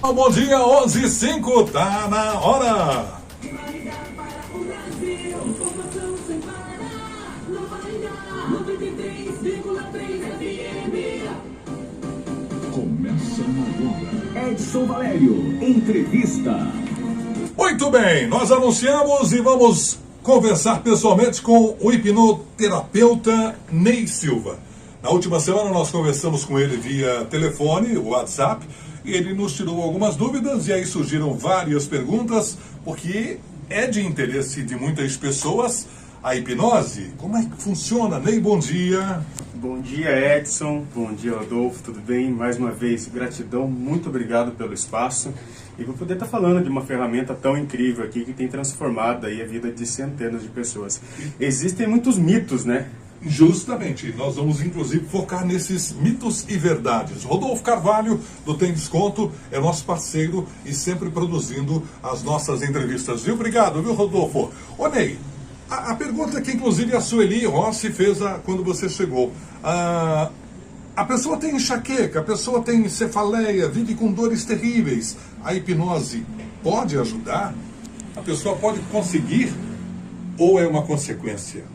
Bom dia, 11h05, tá na hora. Começa agora. Edson Valério, entrevista. Muito bem, nós anunciamos e vamos conversar pessoalmente com o hipnoterapeuta Ney Silva. Na última semana nós conversamos com ele via telefone, WhatsApp, e ele nos tirou algumas dúvidas e aí surgiram várias perguntas, porque é de interesse de muitas pessoas a hipnose. Como é que funciona? Ney, bom dia. Bom dia, Edson. Bom dia, Rodolfo. Tudo bem? Mais uma vez, gratidão. Muito obrigado pelo espaço e por poder estar falando de uma ferramenta tão incrível aqui que tem transformado aí a vida de centenas de pessoas. Existem muitos mitos, né? Justamente, nós vamos inclusive focar nesses mitos e verdades. Rodolfo Carvalho, do Tem Desconto, é nosso parceiro e sempre produzindo as nossas entrevistas. Viu? Obrigado, viu, Rodolfo? Ô, Ney, a pergunta que inclusive a Sueli Rossi fez quando você chegou. A pessoa tem enxaqueca, a pessoa tem cefaleia, vive com dores terríveis. A hipnose pode ajudar? A pessoa pode conseguir ou é uma consequência?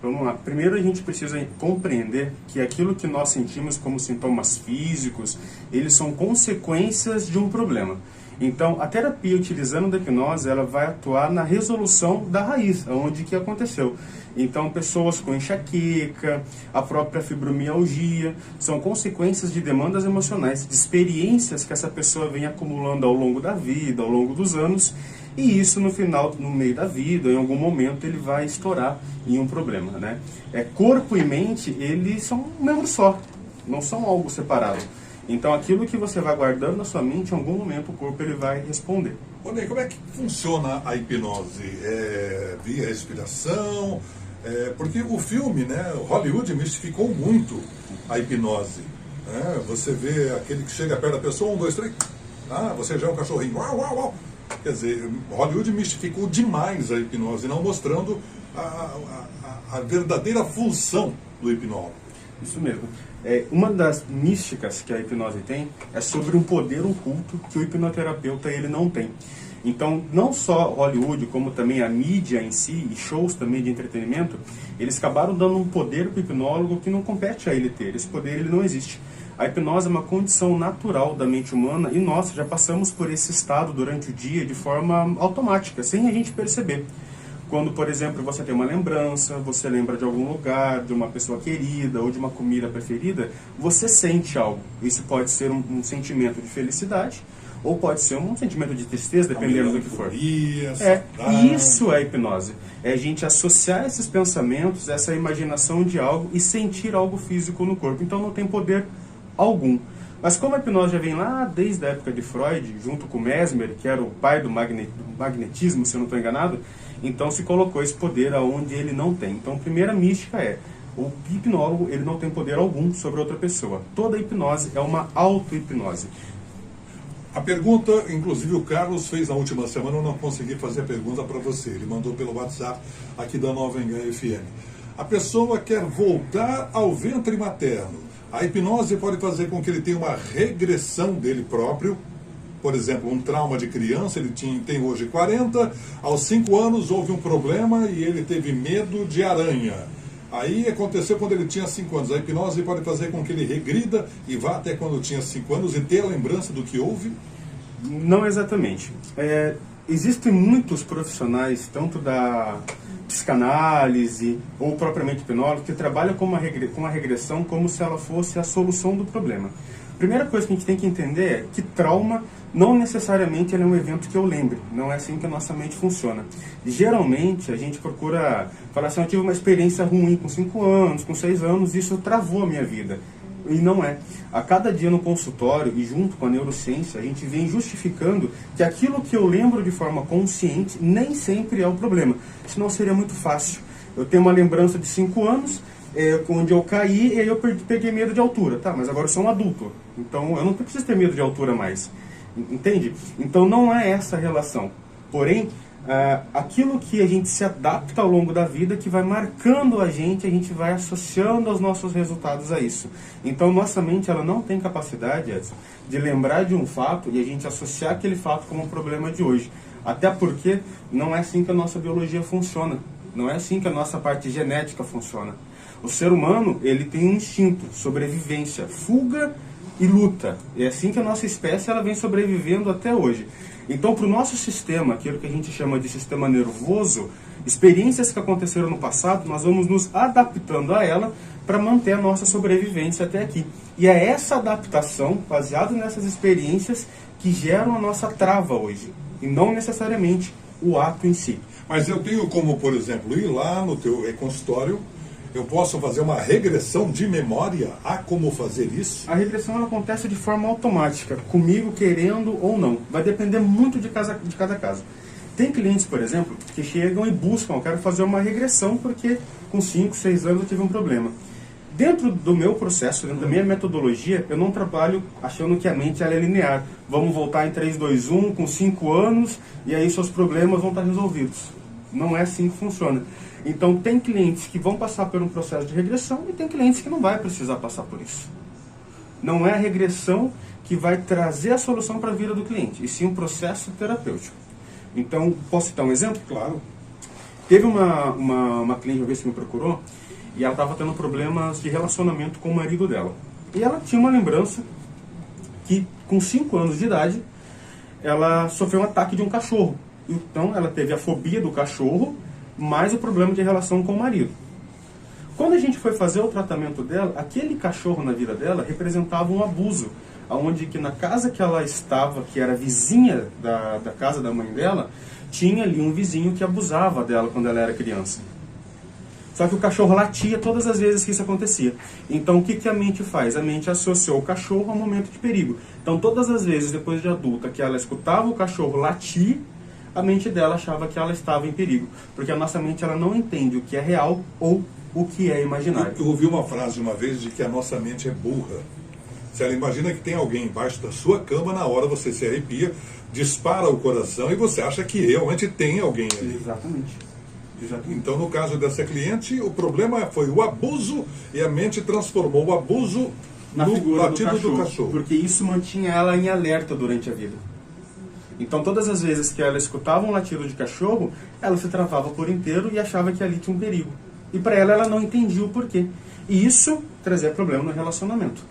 Vamos lá. Primeiro a gente precisa compreender que aquilo que nós sentimos como sintomas físicos, eles são consequências de um problema. Então, a terapia utilizando a hipnose, ela vai atuar na resolução da raiz, onde que aconteceu. Então, pessoas com enxaqueca, a própria fibromialgia, são consequências de demandas emocionais, de experiências que essa pessoa vem acumulando ao longo da vida, ao longo dos anos, e isso no final, no meio da vida, em algum momento, ele vai estourar em um problema, né? Corpo e mente, eles são um membro só, não são algo separado. Então, aquilo que você vai guardando na sua mente, em algum momento o corpo ele vai responder. Ô, Ney, como é que funciona a hipnose? Via respiração? Porque o filme, né, Hollywood mistificou muito a hipnose. Né? Você vê aquele que chega perto da pessoa, 1, 2, 3, você já é um cachorrinho, uau, uau, uau. Quer dizer, Hollywood mistificou demais a hipnose, não mostrando a verdadeira função do hipnólogo. Isso mesmo. Uma das místicas que a hipnose tem é sobre um poder oculto que o hipnoterapeuta ele não tem. Então, não só Hollywood, como também a mídia em si, e shows também de entretenimento, eles acabaram dando um poder para o hipnólogo que não compete a ele ter. Esse poder ele não existe. A hipnose é uma condição natural da mente humana e nós já passamos por esse estado durante o dia de forma automática, sem a gente perceber. Quando, por exemplo, você tem uma lembrança, você lembra de algum lugar, de uma pessoa querida ou de uma comida preferida, você sente algo. Isso pode ser um sentimento de felicidade ou pode ser um sentimento de tristeza, dependendo do que for. Isso é hipnose. É a gente associar esses pensamentos, essa imaginação de algo e sentir algo físico no corpo. Então não tem poder algum. Mas como a hipnose já vem lá desde a época de Freud, junto com Mesmer, que era o pai do magnetismo, se eu não estou enganado, então se colocou esse poder aonde ele não tem. Então a primeira mística o hipnólogo ele não tem poder algum sobre outra pessoa. Toda hipnose é uma auto-hipnose. A pergunta, inclusive o Carlos fez na última semana, eu não consegui fazer a pergunta para você. Ele mandou pelo WhatsApp aqui da Nova Engaia FM. A pessoa quer voltar ao ventre materno. A hipnose pode fazer com que ele tenha uma regressão dele próprio. Por exemplo, um trauma de criança, ele tem hoje 40, aos 5 anos houve um problema e ele teve medo de aranha. Aí aconteceu quando ele tinha 5 anos. A hipnose pode fazer com que ele regrida e vá até quando tinha 5 anos e ter a lembrança do que houve? Não exatamente. Existem muitos profissionais, tanto da psicanálise ou propriamente hipnólogo, que trabalham com a regressão como se ela fosse a solução do problema. Primeira coisa que a gente tem que entender é que trauma não necessariamente é um evento que eu lembre. Não é assim que a nossa mente funciona. Geralmente a gente procura falar assim, eu tive uma experiência ruim com 5 anos, com 6 anos, isso travou a minha vida. E não é. A cada dia no consultório e junto com a neurociência, a gente vem justificando que aquilo que eu lembro de forma consciente nem sempre é o problema. Senão seria muito fácil. Eu tenho uma lembrança de 5 anos, onde eu caí e aí eu peguei medo de altura. Tá, mas agora eu sou um adulto. Então eu não preciso ter medo de altura mais. Entende? Então não é essa a relação. Porém, aquilo que a gente se adapta ao longo da vida, que vai marcando a gente vai associando os nossos resultados a isso. Então, nossa mente ela não tem capacidade, Edson, de lembrar de um fato e a gente associar aquele fato como um problema de hoje. Até porque não é assim que a nossa biologia funciona. Não é assim que a nossa parte genética funciona. O ser humano, ele tem um instinto, sobrevivência, fuga e luta. É assim que a nossa espécie ela vem sobrevivendo até hoje. Então, para o nosso sistema, aquilo que a gente chama de sistema nervoso, experiências que aconteceram no passado, nós vamos nos adaptando a ela para manter a nossa sobrevivência até aqui. E é essa adaptação, baseada nessas experiências, que geram a nossa trava hoje, e não necessariamente o ato em si. Mas eu tenho como, por exemplo, ir lá no teu consultório, eu posso fazer uma regressão de memória? Há como fazer isso? A regressão ela acontece de forma automática, comigo querendo ou não. Vai depender muito de cada caso. Tem clientes, por exemplo, que chegam e buscam, eu quero fazer uma regressão porque com 5, 6 anos eu tive um problema. Dentro do meu processo, dentro da minha metodologia, eu não trabalho achando que a mente ela é linear. Vamos voltar em 3, 2, 1, com 5 anos, e aí seus problemas vão estar resolvidos. Não é assim que funciona. Então, tem clientes que vão passar por um processo de regressão e tem clientes que não vai precisar passar por isso. Não é a regressão que vai trazer a solução para a vida do cliente, e sim um processo terapêutico. Então, posso citar um exemplo? Claro. Teve uma cliente uma vez que me procurou e ela estava tendo problemas de relacionamento com o marido dela. E ela tinha uma lembrança que, com 5 anos de idade, ela sofreu um ataque de um cachorro. Então, ela teve a fobia do cachorro, mais o problema de relação com o marido. Quando a gente foi fazer o tratamento dela, aquele cachorro na vida dela representava um abuso, onde que na casa que ela estava, que era vizinha da casa da mãe dela, tinha ali um vizinho que abusava dela quando ela era criança. Só que o cachorro latia todas as vezes que isso acontecia. Então o que a mente faz? A mente associou o cachorro ao momento de perigo. Então todas as vezes depois de adulta que ela escutava o cachorro latir, a mente dela achava que ela estava em perigo. Porque a nossa mente ela não entende o que é real ou o que é imaginário. Eu ouvi uma frase uma vez de que a nossa mente é burra. Se ela imagina que tem alguém embaixo da sua cama, na hora você se arrepia, dispara o coração e você acha que realmente tem alguém ali. Exatamente. Então, no caso dessa cliente, o problema foi o abuso e a mente transformou o abuso Na no figura latido do cachorro. Porque isso mantinha ela em alerta durante a vida. Então, todas as vezes que ela escutava um latido de cachorro, ela se travava por inteiro e achava que ali tinha um perigo. E para ela não entendia o porquê. E isso trazia problema no relacionamento.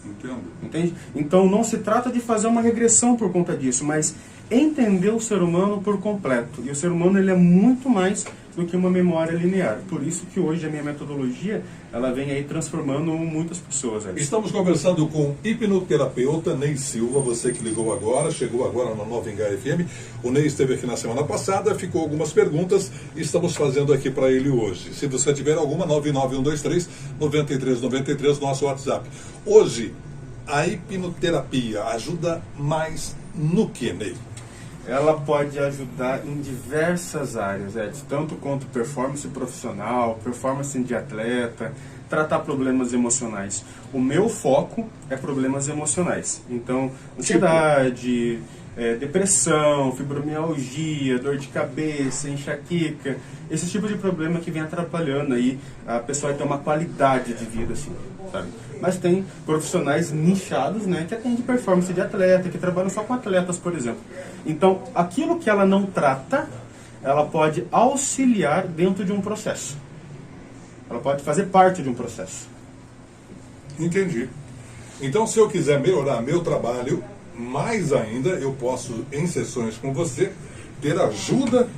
Entendo. Entende? Então, não se trata de fazer uma regressão por conta disso, mas entender o ser humano por completo. E o ser humano ele é muito mais do que uma memória linear. Por isso que hoje a minha metodologia ela vem aí transformando muitas pessoas. Estamos conversando com o hipnoterapeuta Ney Silva, você que ligou agora, chegou agora na Nova Engaia FM. O Ney esteve aqui na semana passada, ficou algumas perguntas e estamos fazendo aqui para ele hoje. Se você tiver alguma, 99123-9393, nosso WhatsApp. Hoje, a hipnoterapia ajuda mais no que, Ney? Ela pode ajudar em diversas áreas, tanto quanto performance profissional, performance de atleta, tratar problemas emocionais. O meu foco é problemas emocionais. Então, ansiedade, depressão, fibromialgia, dor de cabeça, enxaqueca, esse tipo de problema que vem atrapalhando aí a pessoa ter uma qualidade de vida, assim, sabe? Mas tem profissionais nichados, né, que atendem performance de atleta, que trabalham só com atletas, por exemplo. Então, aquilo que ela não trata, ela pode auxiliar dentro de um processo. Ela pode fazer parte de um processo. Entendi. Então, se eu quiser melhorar meu trabalho, mais ainda, eu posso, em sessões com você, ter ajuda,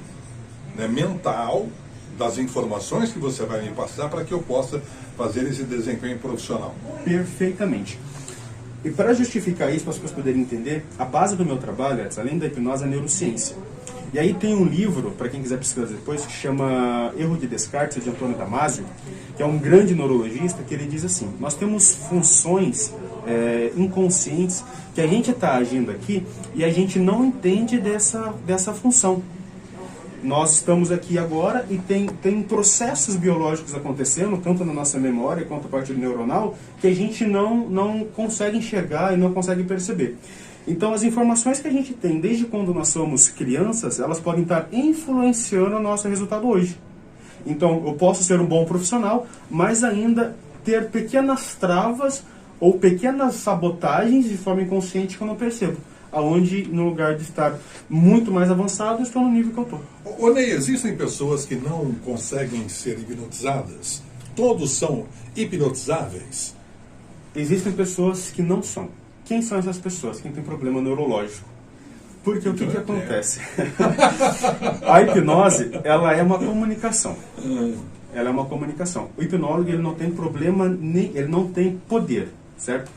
né, mental das informações que você vai me passar para que eu possa fazer esse desempenho profissional. Perfeitamente. E para justificar isso, para as pessoas poderem entender, a base do meu trabalho, além da hipnose, é a neurociência. E aí tem um livro, para quem quiser pesquisar depois, que chama Erro de Descartes, de Antônio Damasio, que é um grande neurologista, que ele diz assim, nós temos funções inconscientes que a gente está agindo aqui e a gente não entende dessa função. Nós estamos aqui agora e tem processos biológicos acontecendo, tanto na nossa memória quanto a parte neuronal, que a gente não consegue enxergar e não consegue perceber. Então, as informações que a gente tem desde quando nós somos crianças, elas podem estar influenciando o nosso resultado hoje. Então, eu posso ser um bom profissional, mas ainda ter pequenas travas ou pequenas sabotagens de forma inconsciente que eu não percebo. Aonde, no lugar de estar muito mais avançado, eu estou no nível que eu estou. Ô Ney, existem pessoas que não conseguem ser hipnotizadas? Todos são hipnotizáveis? Existem pessoas que não são. Quem são essas pessoas? Quem tem problema neurológico. Porque o que acontece? A hipnose, ela é uma comunicação. Ela é uma comunicação. O hipnólogo, ele não tem problema, ele não tem poder, certo?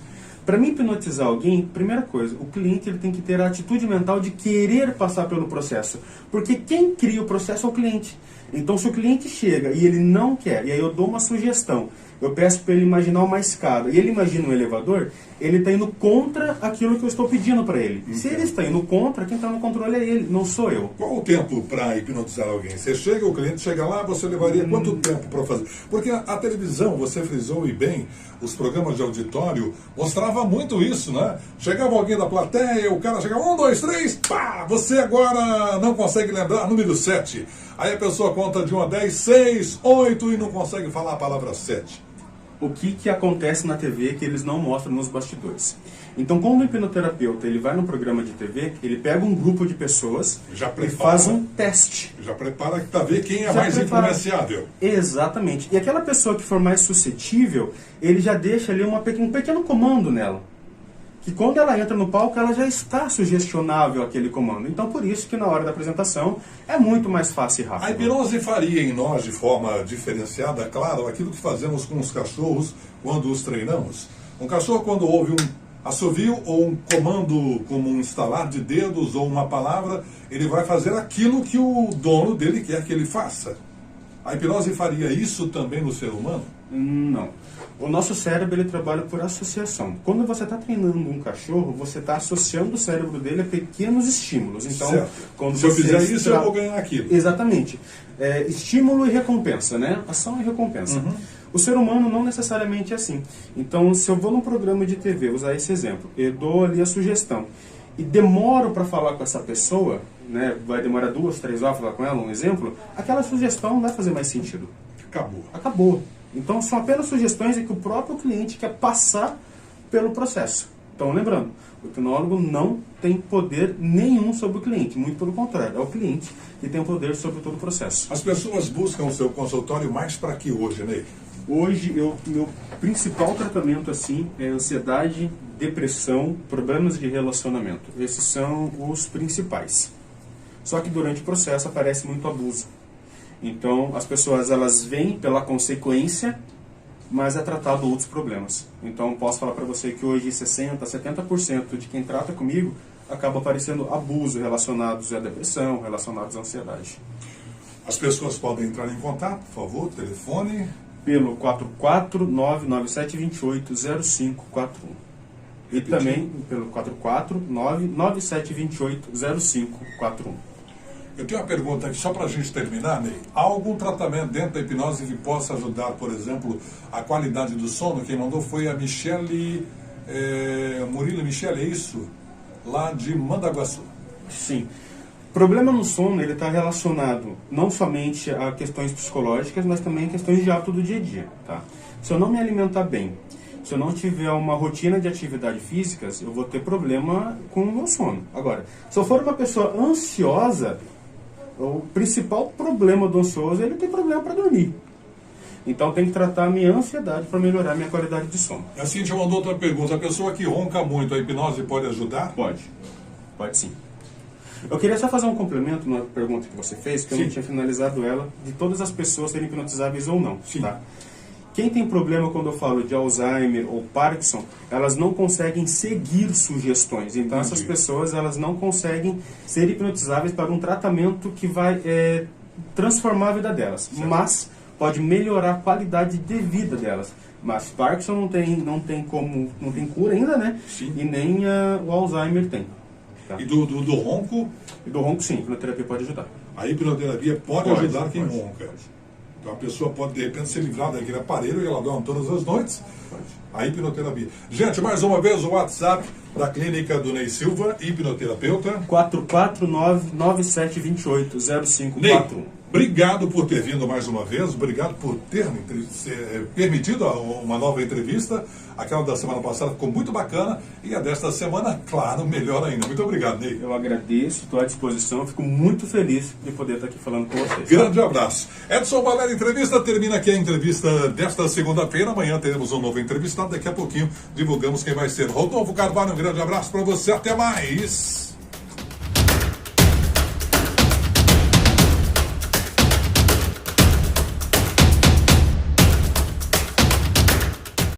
Para mim hipnotizar alguém, primeira coisa, o cliente ele tem que ter a atitude mental de querer passar pelo processo. Porque quem cria o processo é o cliente. Então, se o cliente chega e ele não quer, e aí eu dou uma sugestão, eu peço para ele imaginar uma escada, e ele imagina um elevador, ele está indo contra aquilo que eu estou pedindo para ele. Se ele está indo contra, quem está no controle é ele, não sou eu. Qual o tempo para hipnotizar alguém? Você chega, o cliente chega lá, você levaria quanto tempo para fazer? Porque a televisão, você frisou e bem, os programas de auditório mostrava muito isso, né? Chegava alguém da plateia, o cara chegava, 1, 2, 3, pá! Você agora não consegue lembrar, número 7. Aí a pessoa conta de 1 a 10, 6, 8 e não consegue falar a palavra 7. O que acontece na TV que eles não mostram nos bastidores. Então, quando o hipnoterapeuta ele vai num programa de TV, ele pega um grupo de pessoas e faz um teste. Já prepara para ver quem é mais influenciável. Exatamente. E aquela pessoa que for mais suscetível, ele já deixa ali um pequeno comando nela. Que quando ela entra no palco, ela já está sugestionável aquele comando. Então, por isso que na hora da apresentação é muito mais fácil e rápido. A hipnose faria em nós, de forma diferenciada, claro, aquilo que fazemos com os cachorros quando os treinamos. Um cachorro, quando ouve um assovio ou um comando como um estalar de dedos ou uma palavra, ele vai fazer aquilo que o dono dele quer que ele faça. A hipnose faria isso também no ser humano? Não. O nosso cérebro ele trabalha por associação. Quando você está treinando um cachorro, você está associando o cérebro dele a pequenos estímulos. Então, quando se eu fizer isso, eu vou ganhar aquilo. Exatamente. Estímulo e recompensa, né? Ação e recompensa. O ser humano não necessariamente é assim. Então, se eu vou num programa de TV, usar esse exemplo, eu dou ali a sugestão e demoro para falar com essa pessoa, né? Vai demorar 2, 3 horas para falar com ela, um exemplo, aquela sugestão não vai fazer mais sentido. Acabou. Então, são apenas sugestões que o próprio cliente quer passar pelo processo. Então, lembrando, o hipnólogo não tem poder nenhum sobre o cliente. Muito pelo contrário, é o cliente que tem poder sobre todo o processo. As pessoas buscam o seu consultório mais para que hoje, Ney? Hoje, meu principal tratamento assim é ansiedade, depressão, problemas de relacionamento. Esses são os principais. Só que durante o processo aparece muito abuso. Então, as pessoas elas vêm pela consequência, mas é tratado outros problemas. Então, posso falar para você que hoje 60%, 70% de quem trata comigo acaba aparecendo abuso relacionados à depressão, relacionados à ansiedade. As pessoas podem entrar em contato, por favor, telefone. Pelo 44997280541. E também pelo 44997280541. Eu tenho uma pergunta aqui, só para a gente terminar, Ney. Há algum tratamento dentro da hipnose que possa ajudar, por exemplo, a qualidade do sono? Quem mandou foi a Michele, Murilo Michele, é isso? Lá de Mandaguaçu. Sim. O problema no sono ele está relacionado não somente a questões psicológicas, mas também a questões de hábito do dia a dia. Tá? Se eu não me alimentar bem, se eu não tiver uma rotina de atividades físicas, eu vou ter problema com o meu sono. Agora, se eu for uma pessoa ansiosa, o principal problema do ansioso é ele ter problema para dormir. Então tem que tratar a minha ansiedade para melhorar a minha qualidade de sono. A Cíntia mandou outra pergunta. A pessoa que ronca muito, a hipnose pode ajudar? Pode sim. Eu queria só fazer um complemento na pergunta que você fez, que eu não tinha finalizado ela, de todas as pessoas serem hipnotizáveis ou não. Sim. Tá? Quem tem problema quando eu falo de Alzheimer ou Parkinson, elas não conseguem seguir sugestões. Então essas pessoas elas não conseguem ser hipnotizáveis para um tratamento que vai transformar a vida delas. Certo. Mas pode melhorar a qualidade de vida delas. Mas Parkinson não tem cura ainda, né? Sim. E nem o Alzheimer tem. Tá? E do ronco? E do ronco sim, a hipnoterapia pode ajudar. A hipnoterapia pode ajudar quem ronca. Então a pessoa pode, de repente, se livrar daquele aparelho e ela dorme todas as noites. A hipnoterapia. Gente, mais uma vez o WhatsApp da clínica do Ney Silva, hipnoterapeuta. 449-9728-0541. Ney, obrigado por ter vindo mais uma vez, obrigado por ter permitido uma nova entrevista. Aquela da semana passada ficou muito bacana e a desta semana, claro, melhor ainda. Muito obrigado, Ney. Eu agradeço, estou à disposição, fico muito feliz de poder estar aqui falando com vocês. Grande abraço. Edson Valério Entrevista, termina aqui a entrevista desta segunda-feira. Amanhã teremos um novo entrevistado, daqui a pouquinho divulgamos quem vai ser. Rodolfo Carvalho, um grande abraço para você, até mais.